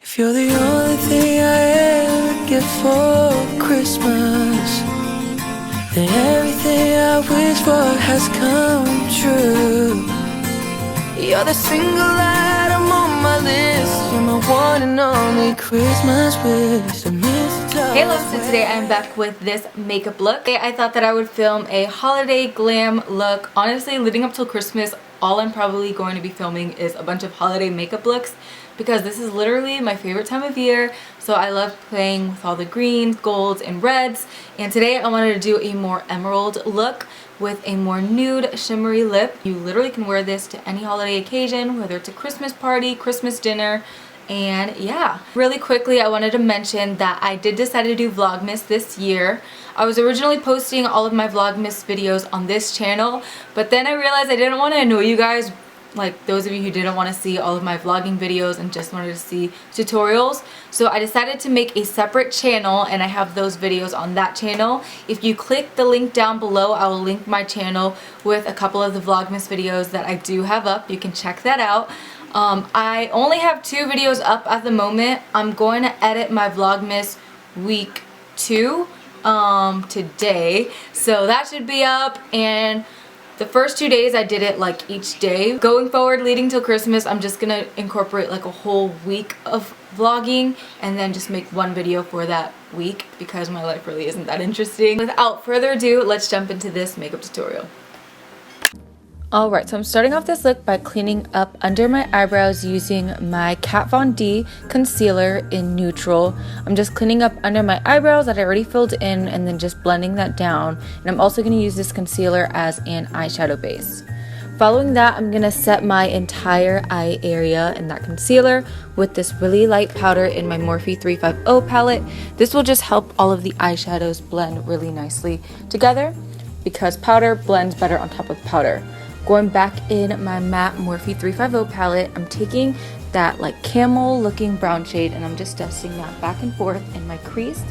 If you're the only thing I ever get for Christmas, then everything I wish for has come true. You're the single item on my list. You're my one and only Christmas wish. Hey loves, so today I'm back with this makeup look. Today I thought that I would film a holiday glam look. Honestly, leading up till Christmas, all I'm probably going to be filming is a bunch of holiday makeup looks because this is literally my favorite time of year. So I love playing with all the greens, golds, and reds. And today I wanted to do a more emerald look with a more nude shimmery lip. You literally can wear this to any holiday occasion, whether it's a Christmas party, Christmas dinner, and yeah. Really quickly, I wanted to mention that I did decide to do Vlogmas this year. I was originally posting all of my Vlogmas videos on this channel, but then I realized I didn't want to annoy you guys, like those of you who didn't want to see all of my vlogging videos and just wanted to see tutorials. So I decided to make a separate channel, and I have those videos on that channel. If you click the link down below, I will link my channel with a couple of the Vlogmas videos that I do have up. You can check that out. I only have 2 videos up at the moment. I'm going to edit my Vlogmas week 2 today, so that should be up. And the first 2 days I did it like each day. Going forward, leading till Christmas, I'm just gonna incorporate like a whole week of vlogging and then just make one video for that week because my life really isn't that interesting. Without further ado, let's jump into this makeup tutorial. Alright, so I'm starting off this look by cleaning up under my eyebrows using my Kat Von D concealer in neutral. I'm just cleaning up under my eyebrows that I already filled in and then just blending that down. And I'm also going to use this concealer as an eyeshadow base. Following that, I'm going to set my entire eye area in that concealer with this really light powder in my Morphe 350 palette. This will just help all of the eyeshadows blend really nicely together because powder blends better on top of powder. Going back in my matte Morphe 350 palette, I'm taking that like camel looking brown shade and I'm just dusting that back and forth in my crease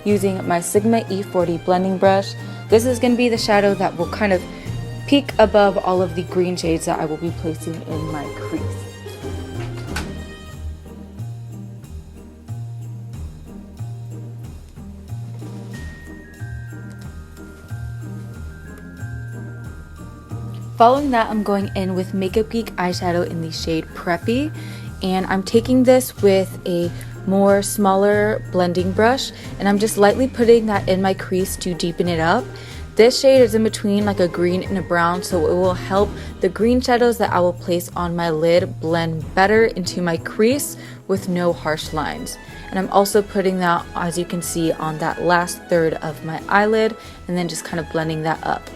using my Sigma E40 blending brush. This is going to be the shadow that will kind of peek above all of the green shades that I will be placing in my crease. Following that, I'm going in with Makeup Geek eyeshadow in the shade Preppy, and I'm taking this with a more smaller blending brush and I'm just lightly putting that in my crease to deepen it up. This shade is in between like a green and a brown, so it will help the green shadows that I will place on my lid blend better into my crease with no harsh lines. And I'm also putting that, as you can see, on that last third of my eyelid and then just kind of blending that up.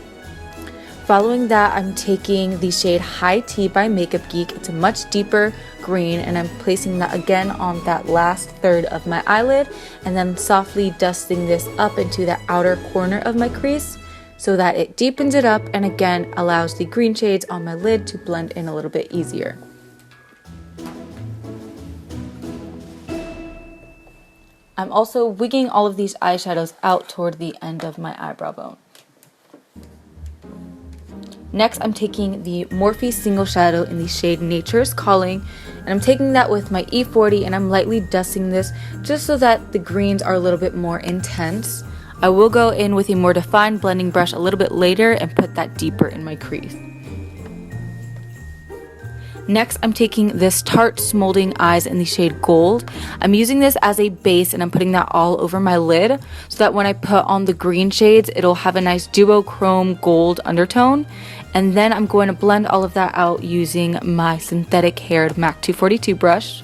Following that, I'm taking the shade High Tea by Makeup Geek. It's a much deeper green and I'm placing that again on that last third of my eyelid and then softly dusting this up into the outer corner of my crease so that it deepens it up and again allows the green shades on my lid to blend in a little bit easier. I'm also wigging all of these eyeshadows out toward the end of my eyebrow bone. Next, I'm taking the Morphe Single Shadow in the shade Nature's Calling, and I'm taking that with my E40 and I'm lightly dusting this just so that the greens are a little bit more intense. I will go in with a more defined blending brush a little bit later and put that deeper in my crease. Next, I'm taking this Tarte Smoldering Eyes in the shade Gold. I'm using this as a base and I'm putting that all over my lid so that when I put on the green shades, it'll have a nice duochrome gold undertone. And then I'm going to blend all of that out using my synthetic haired MAC 242 brush.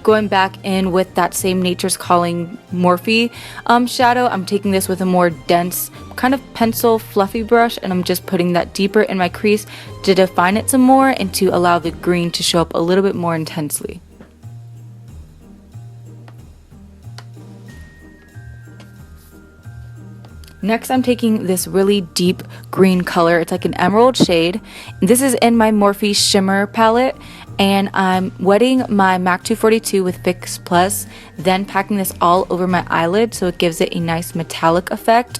Going back in with that same Nature's Calling Morphe shadow, I'm taking this with a more dense kind of pencil fluffy brush and I'm just putting that deeper in my crease to define it some more and to allow the green to show up a little bit more intensely. Next, I'm taking this really deep green color. It's like an emerald shade. This is in my Morphe Shimmer palette, and I'm wetting my MAC 242 with Fix Plus, then packing this all over my eyelid so it gives it a nice metallic effect.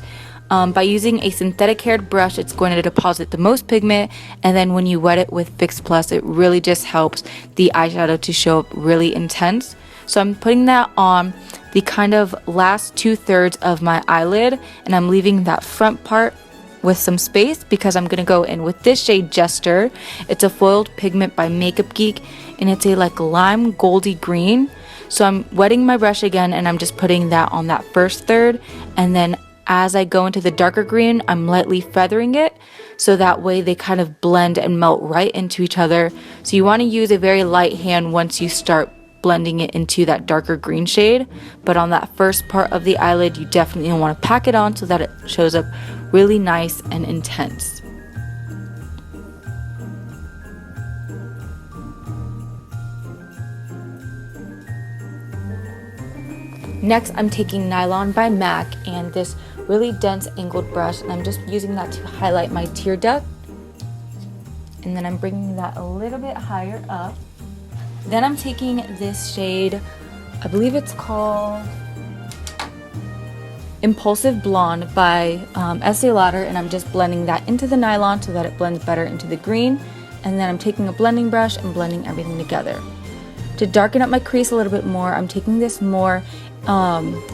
By using a synthetic haired brush, it's going to deposit the most pigment, and then when you wet it with Fix Plus, it really just helps the eyeshadow to show up really intense. So I'm putting that on the kind of last 2/3 of my eyelid, and I'm leaving that front part with some space because I'm gonna go in with this shade Jester. It's a foiled pigment by Makeup Geek, and it's a like lime goldy green. So I'm wetting my brush again, and I'm just putting that on that first third, and then as I go into the darker green, I'm lightly feathering it so that way they kind of blend and melt right into each other. So you want to use a very light hand once you start blending it into that darker green shade, but on that first part of the eyelid you definitely want to pack it on so that it shows up really nice and intense. Next, I'm taking Nylon by MAC and this really dense angled brush, and I'm just using that to highlight my tear duct, and then I'm bringing that a little bit higher up. Then I'm taking this shade, I believe it's called Impulsive Blonde by Estee Lauder, and I'm just blending that into the nylon so that it blends better into the green. And then I'm taking a blending brush and blending everything together. To darken up my crease a little bit more, I'm taking this more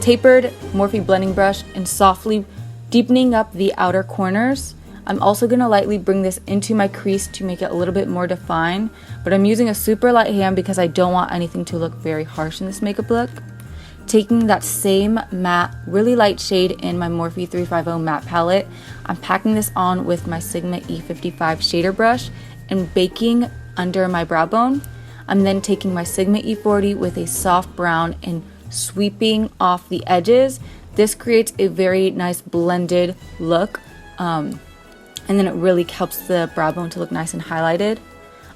tapered Morphe blending brush and softly deepening up the outer corners. I'm also going to lightly bring this into my crease to make it a little bit more defined, but I'm using a super light hand because I don't want anything to look very harsh in this makeup look. Taking that same matte, really light shade in my Morphe 350 matte palette, I'm packing this on with my Sigma E55 shader brush and baking under my brow bone. I'm then taking my Sigma E40 with a soft brown and sweeping off the edges. This creates a very nice blended look, and then it really helps the brow bone to look nice and highlighted.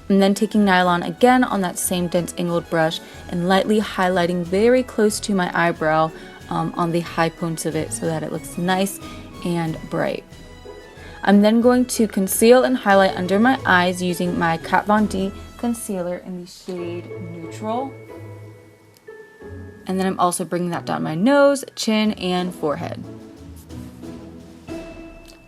I'm then taking nylon again on that same dense angled brush and lightly highlighting very close to my eyebrow on the high points of it so that it looks nice and bright. I'm then going to conceal and highlight under my eyes using my Kat Von D concealer in the shade Neutral. And then I'm also bringing that down my nose, chin, and forehead.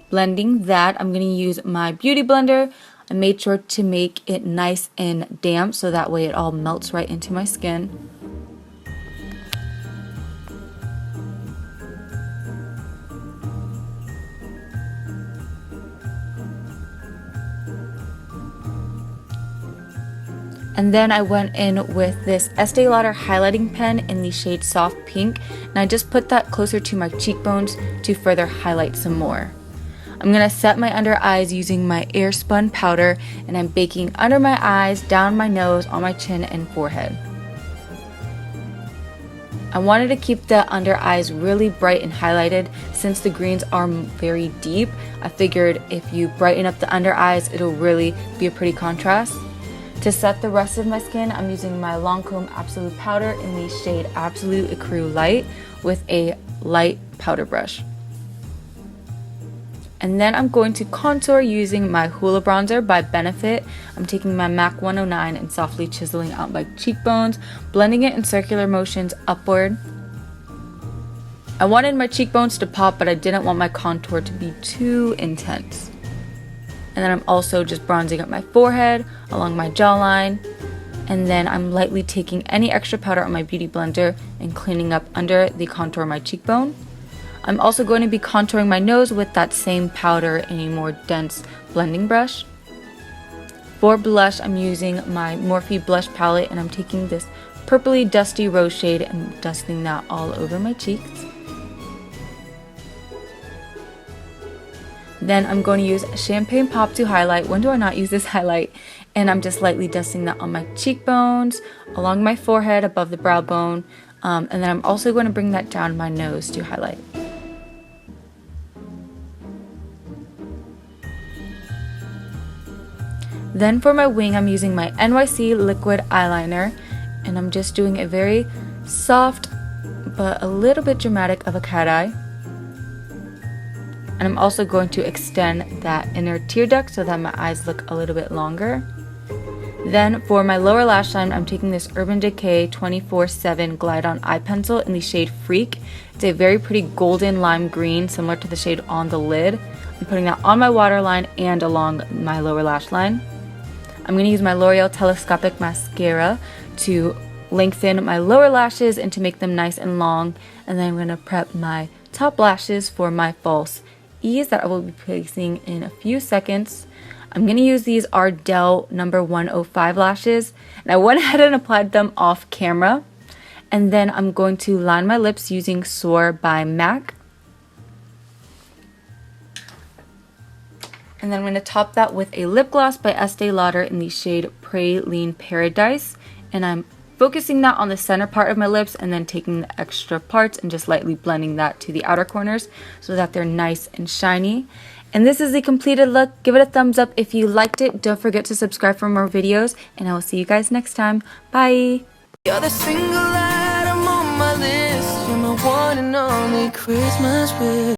Blending that, I'm going to use my Beauty Blender. I made sure to make it nice and damp so that way it all melts right into my skin. And then I went in with this Estee Lauder highlighting pen in the shade Soft Pink, and I just put that closer to my cheekbones to further highlight some more. I'm going to set my under eyes using my Airspun powder, and I'm baking under my eyes, down my nose, on my chin, and forehead. I wanted to keep the under eyes really bright and highlighted since the greens are very deep. I figured if you brighten up the under eyes, it'll really be a pretty contrast. To set the rest of my skin, I'm using my Lancome Absolute powder in the shade Absolute Ecru Light with a light powder brush. And then I'm going to contour using my Hoola Bronzer by Benefit. I'm taking my MAC 109 and softly chiseling out my cheekbones, blending it in circular motions upward. I wanted my cheekbones to pop, but I didn't want my contour to be too intense. And then I'm also just bronzing up my forehead, along my jawline. And then I'm lightly taking any extra powder on my Beauty Blender and cleaning up under the contour of my cheekbone. I'm also going to be contouring my nose with that same powder in a more dense blending brush. For blush, I'm using my Morphe blush palette, and I'm taking this purpley dusty rose shade and dusting that all over my cheeks. Then I'm going to use Champagne Pop to highlight. When do I not use this highlight? And I'm just lightly dusting that on my cheekbones, along my forehead, above the brow bone. And then I'm also going to bring that down my nose to highlight. Then for my wing, I'm using my NYC liquid eyeliner, and I'm just doing a very soft but a little bit dramatic of a cat eye. And I'm also going to extend that inner tear duct so that my eyes look a little bit longer. Then for my lower lash line, I'm taking this Urban Decay 24/7 Glide On Eye Pencil in the shade Freak. It's a very pretty golden lime green, similar to the shade on the lid. I'm putting that on my waterline and along my lower lash line. I'm going to use my L'Oreal Telescopic Mascara to lengthen my lower lashes and to make them nice and long. And then I'm going to prep my top lashes for my false ease that I will be placing in a few seconds. I'm going to use these Ardell number 105 lashes, and I went ahead and applied them off camera. And then I'm going to line my lips using Soar by MAC. And then I'm going to top that with a lip gloss by Estee Lauder in the shade Praline Paradise. And I'm focusing that on the center part of my lips and then taking the extra parts and just lightly blending that to the outer corners so that they're nice and shiny. And this is the completed look. Give it a thumbs up if you liked it. Don't forget to subscribe for more videos, and I will see you guys next time. Bye! You're the single item on my list. You're my one and only Christmas wish.